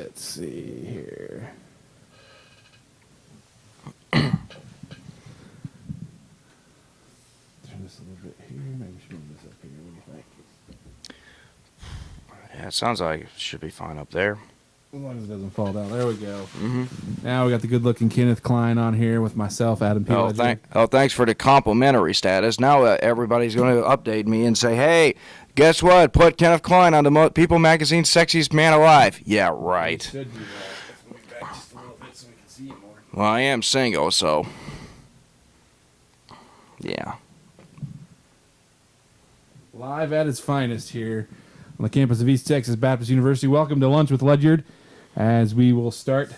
let's see here. Turn this a little bit here. Maybe we should move this up here. What do you think? Yeah, it sounds like it should be fine up there. As long as it doesn't fall down. There we go. Mm-hmm. Now we got the good-looking Kenneth Cline on here with myself, Adam P. Thanks for the complimentary status. Now everybody's going to update me and say, hey, guess what? Put Kenneth Cline on the People Magazine's Sexiest Man Alive. Yeah, right. Should do that. Let's move back just a little bit so we can see it more. Well, I am single, so yeah. Live at its finest here on the campus of East Texas Baptist University. Welcome to Lunch with Ledyard, as we will start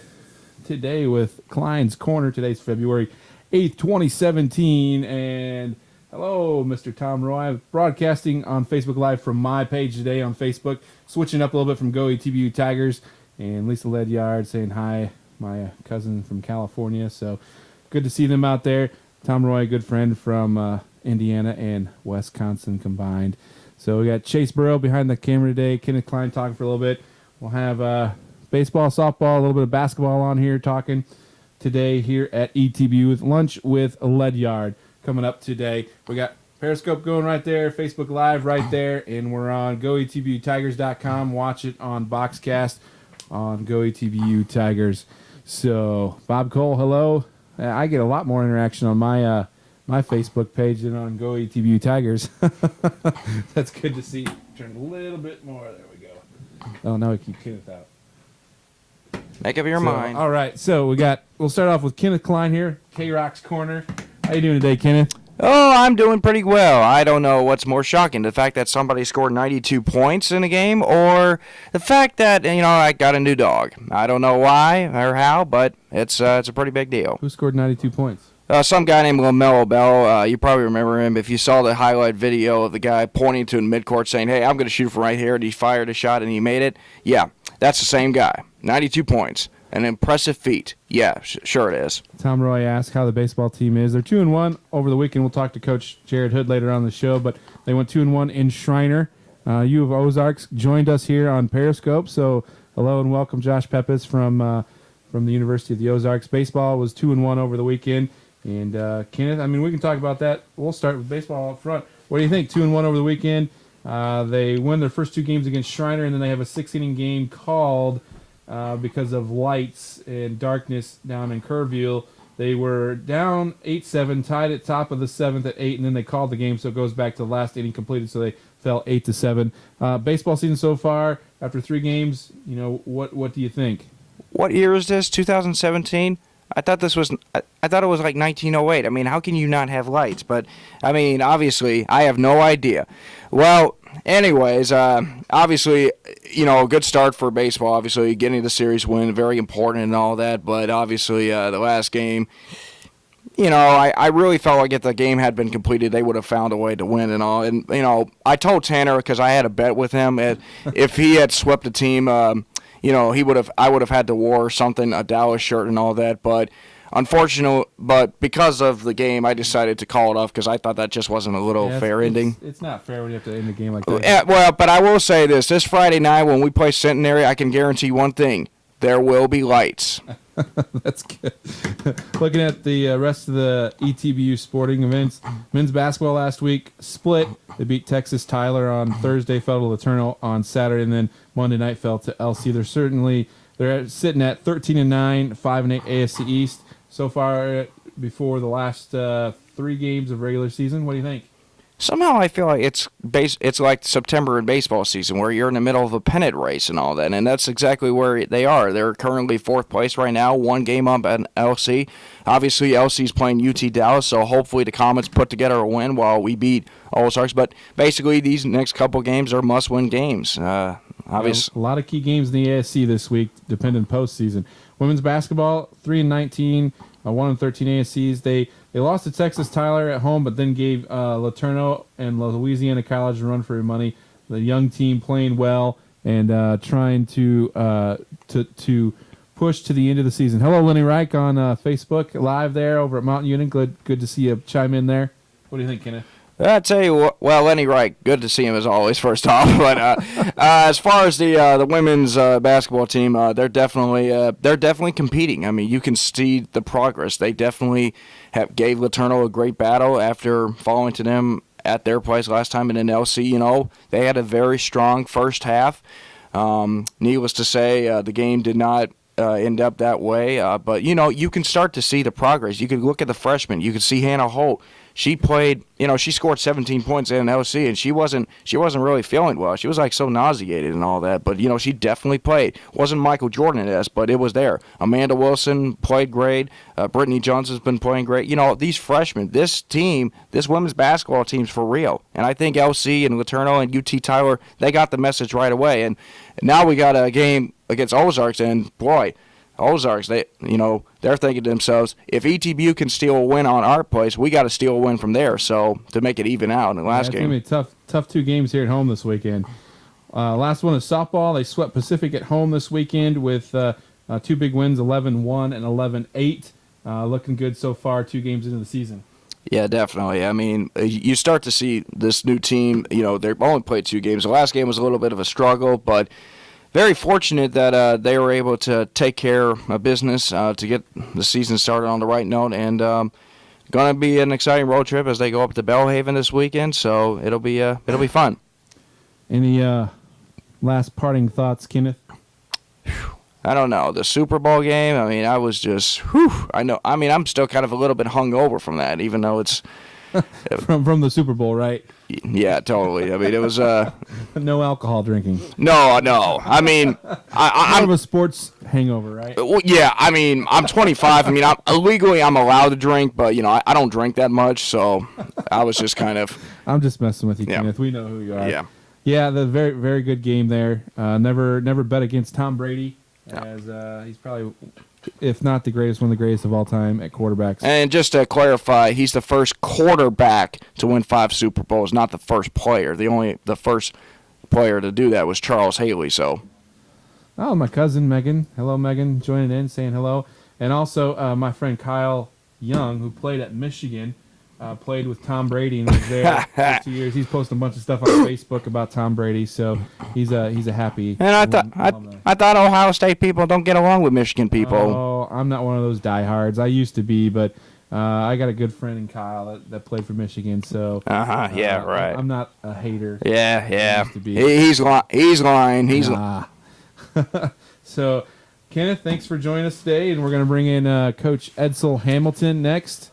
today with Cline's Corner. Today's February 8th, 2017. And hello, Mr. Tom Roy. Broadcasting on Facebook Live from my page today on Facebook. Switching up a little bit from Go ETBU Tigers. And Lisa Ledyard saying hi, my cousin from California. So good to see them out there. Tom Roy, a good friend from Indiana and Wisconsin combined. So we got Chase Burrow behind the camera today. Kenneth Cline talking for a little bit. We'll have baseball, softball, a little bit of basketball on here talking today here at ETBU with Lunch with Ledyard coming up today. We got Periscope going right there, Facebook Live right there, and we're on GoETBUTigers.com. Watch it on Boxcast on GoETBU Tigers. So Bob Cole, hello. I get a lot more interaction on my my Facebook page than on Go ETBU Tigers. That's good to see. Turn a little bit more. There we go. Oh, now we keep Kenneth out. Make up your mind. All right, so we'll start off with Kenneth Cline here, KROCK's Corner. How you doing today, Kenneth? Oh, I'm doing pretty well. I don't know what's more shocking, the fact that somebody scored 92 points in a game or the fact that, I got a new dog. I don't know why or how, but it's a pretty big deal. Who scored 92 points? Some guy named LaMelo Bell. You probably remember him if you saw the highlight video of the guy pointing to in midcourt saying, hey, I'm going to shoot from right here, and he fired a shot and he made it. Yeah, that's the same guy. 92 points. An impressive feat. Yeah, sure it is. Tom Roy asked how the baseball team is. They're 2-1 over the weekend. We'll talk to Coach Jared Hood later on the show, but they went 2-1 in Shriner. U of Ozarks joined us here on Periscope, so hello and welcome, Josh Peppis from the University of the Ozarks. Baseball was 2-1 over the weekend. And Kenneth, we can talk about that. We'll start with baseball up front. What do you think? 2-1 over the weekend. They win their first two games against Shriner, and then they have a 6-inning game called because of lights and darkness down in Kerrville. They were down 8-7, tied at top of the seventh at 8, and then they called the game, so it goes back to the last inning completed, so they fell 8-7. Baseball season so far, after 3 games, what do you think? What year is this? 2017? I thought it was like 1908. How can you not have lights? But, obviously, I have no idea. Well, anyways, obviously, a good start for baseball. Obviously, getting the series win, very important and all that. But, obviously, the last game, I really felt like if the game had been completed, they would have found a way to win and all. And, I told Tanner, because I had a bet with him, if he had swept the team, I would have had to wear something, a Dallas shirt and all that, but because of the game, I decided to call it off because I thought that just wasn't a little fair ending. It's not fair when you have to end a game like that. Yeah, well, but I will say this Friday night when we play Centenary, I can guarantee one thing. There will be lights. That's good. Looking at the rest of the ETBU sporting events, men's basketball last week split. They beat Texas Tyler on Thursday, fell to Laterno on Saturday, and then Monday night fell to LC. They're sitting at 13-9, 5-8 ASC East so far before the last 3 games of regular season. What do you think? Somehow I feel like it's like September in baseball season where you're in the middle of a pennant race and all that, and that's exactly where they are. They're currently 4th place right now, 1 game up at LC. Obviously, LC's playing UT Dallas, so hopefully the Comets put together a win while we beat Ozarks. But basically, these next couple games are must-win games. Obviously, a lot of key games in the ASC this week, depending postseason. Women's basketball, 3-19, 1-13 ASCs. They lost to Texas Tyler at home, but then gave Laterno and Louisiana College a run for your money. The young team playing well and trying to push to the end of the season. Hello, Lenny Reich on Facebook Live there over at Mountain Union. Good to see you chime in there. What do you think, Kenneth? I tell you what, well, Lenny Wright, good to see him as always. First off, but as far as the women's basketball team, they're definitely competing. I mean, you can see the progress. They definitely gave Laterno a great battle after falling to them at their place last time in an LC. You know, they had a very strong first half. Needless to say, the game did not end up that way. But, you know, you can start to see the progress. You can look at the freshmen. You can see Hannah Holt. She played, you know, she scored 17 points in LC, and she wasn't really feeling well. She was like so nauseated and all that. But, you know, she definitely played. Wasn't Michael Jordan-esque, but it was there. Amanda Wilson played great. Brittany Johnson's been playing great. You know, these freshmen, this team, this women's basketball team's for real. And I think LC and Laterno and UT Tyler, they got the message right away. And now we got a game against Ozarks, and boy, Ozarks, they're thinking to themselves, if ETBU can steal a win on our place, we got to steal a win from there. So to make it even out in the last game. It's going to be tough 2 games here at home this weekend. Last one is softball. They swept Pacific at home this weekend with 2 big wins, 11-1 and 11-8. Looking good so far, 2 games into the season. Yeah, definitely. I mean, you start to see this new team, you know, they've only played 2 games. The last game was a little bit of a struggle, but very fortunate that they were able to take care of business to get the season started on the right note, and going to be an exciting road trip as they go up to Bellhaven this weekend. So it'll be fun. Any last parting thoughts, Kenneth? I don't know, the Super Bowl game. I mean, I was just, I know. I mean, I'm still kind of a little bit hungover from that, even though it's from the Super Bowl, right? Yeah, totally. I mean, it was no alcohol drinking. No. I mean, I'm of a sports hangover, right? Well, yeah. I mean, I'm 25. I mean, I'm allowed to drink, but you know, I don't drink that much, so I was just kind of. I'm just messing with you, Yeah. Kenneth. We know who you are. Yeah. Yeah, the very, very good game there. Never bet against Tom Brady, as he's probably, if not the greatest, one of the greatest of all time at quarterbacks. And just to clarify, he's the first quarterback to win 5 Super Bowls, not the first player. The first player to do that was Charles Haley. So. Oh, my cousin Megan. Hello, Megan, joining in, saying hello. And also my friend Kyle Young, who played at Michigan, played with Tom Brady and was there for 2 years. He's posting a bunch of stuff on Facebook about Tom Brady, so he's a happy. And I thought Ohio State people don't get along with Michigan people. Oh, I'm not one of those diehards. I used to be, but I got a good friend in Kyle that played for Michigan, so. Yeah, right. I'm not a hater. Yeah. I used to be. He's lying. Nah. So, Kenneth, thanks for joining us today, and we're going to bring in Coach Edsel Hamilton next.